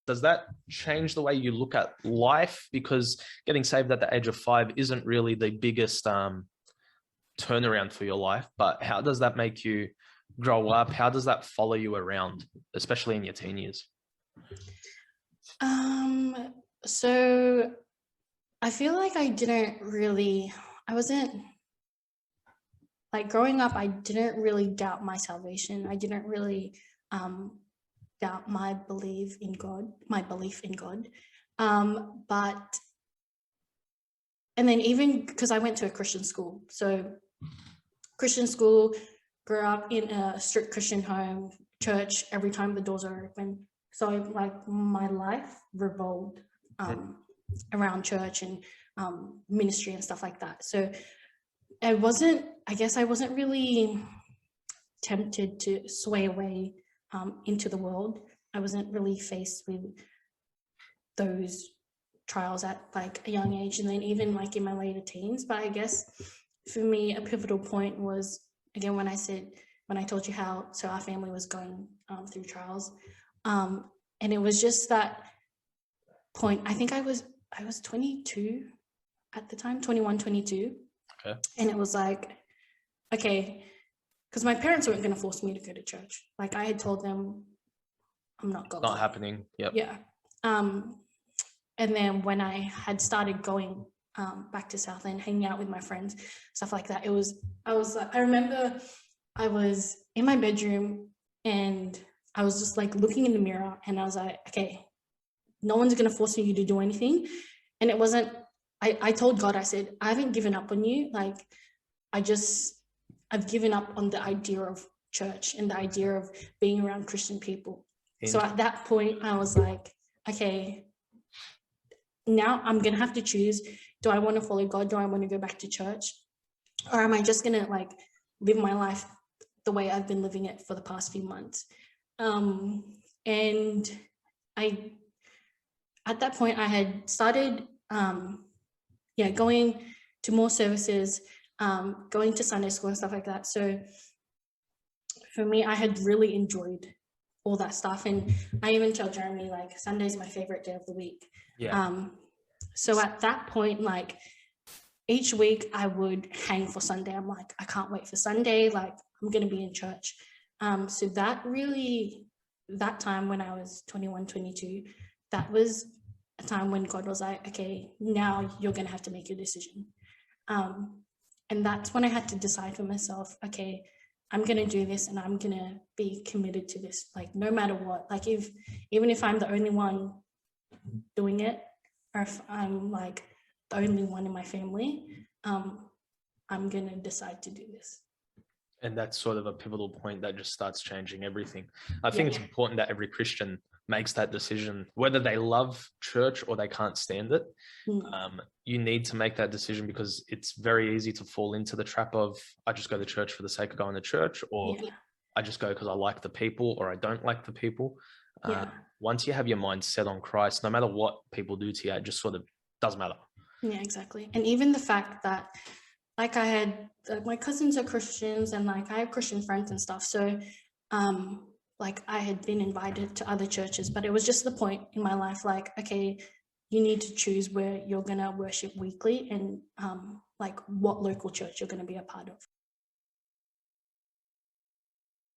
does that change the way you look at life? Because getting saved at the age of 5 isn't really the biggest turnaround for your life, but how does that make you grow up? How does that follow you around, especially in your teen years? So I feel like I wasn't like growing up, I didn't really doubt my salvation. I didn't really doubt my belief in God. But and then even because I went to a Christian school, so Christian school, grew up in a strict Christian home, church every time the doors are open. So like my life revolved around church and ministry and stuff like that. So I guess I wasn't really tempted to sway away into the world. I wasn't really faced with those trials at like a young age, and then even like in my later teens. But I guess for me, a pivotal point was, again, when I told you how, so our family was going through trials. And it was just that point. I think I was 22 at the time, 21, 22. Okay. And it was like, okay, because my parents weren't going to force me to go to church. Like I had told them, I'm not going. Not happening. Yep. Yeah. And then when I had started going back to Southland, hanging out with my friends, stuff like that, I remember I was in my bedroom and I was just like looking in the mirror and I was like, okay, no one's going to force you to do anything. And it wasn't, I told God, I said, I haven't given up on you. Like, I've given up on the idea of church and the idea of being around Christian people. So at that point, I was like, okay, now I'm going to have to choose. Do I want to follow God? Do I want to go back to church? Or am I just going to like live my life the way I've been living it for the past few months? And at that point, I had started, going to more services, going to Sunday school and stuff like that. So for me, I had really enjoyed all that stuff. And I even tell Jeremy, like, Sunday's my favorite day of the week. Yeah. So at that point, like, each week I would hang for Sunday. I'm like, I can't wait for Sunday. Like, I'm going to be in church. So that time when I was 21, 22, that was a time when God was like, okay, now you're going to have to make your decision. And that's when I had to decide for myself, okay, I'm going to do this and I'm going to be committed to this, like, no matter what. Like, even if I'm the only one doing it, or if I'm like the only one in my family, I'm going to decide to do this. And that's sort of a pivotal point that just starts changing everything. I think it's important that every Christian makes that decision, whether they love church or they can't stand it. You need to make that decision, because it's very easy to fall into the trap of, I just go to church for the sake of going to church, or I just go because I like the people, or I don't like the people. Once you have your mind set on Christ, no matter what people do to you, it just sort of doesn't matter. Yeah, exactly. And even the fact that, like, my cousins are Christians and like I have Christian friends and stuff. So like I had been invited to other churches, but it was just the point in my life, like, okay, you need to choose where you're going to worship weekly and like what local church you're going to be a part of.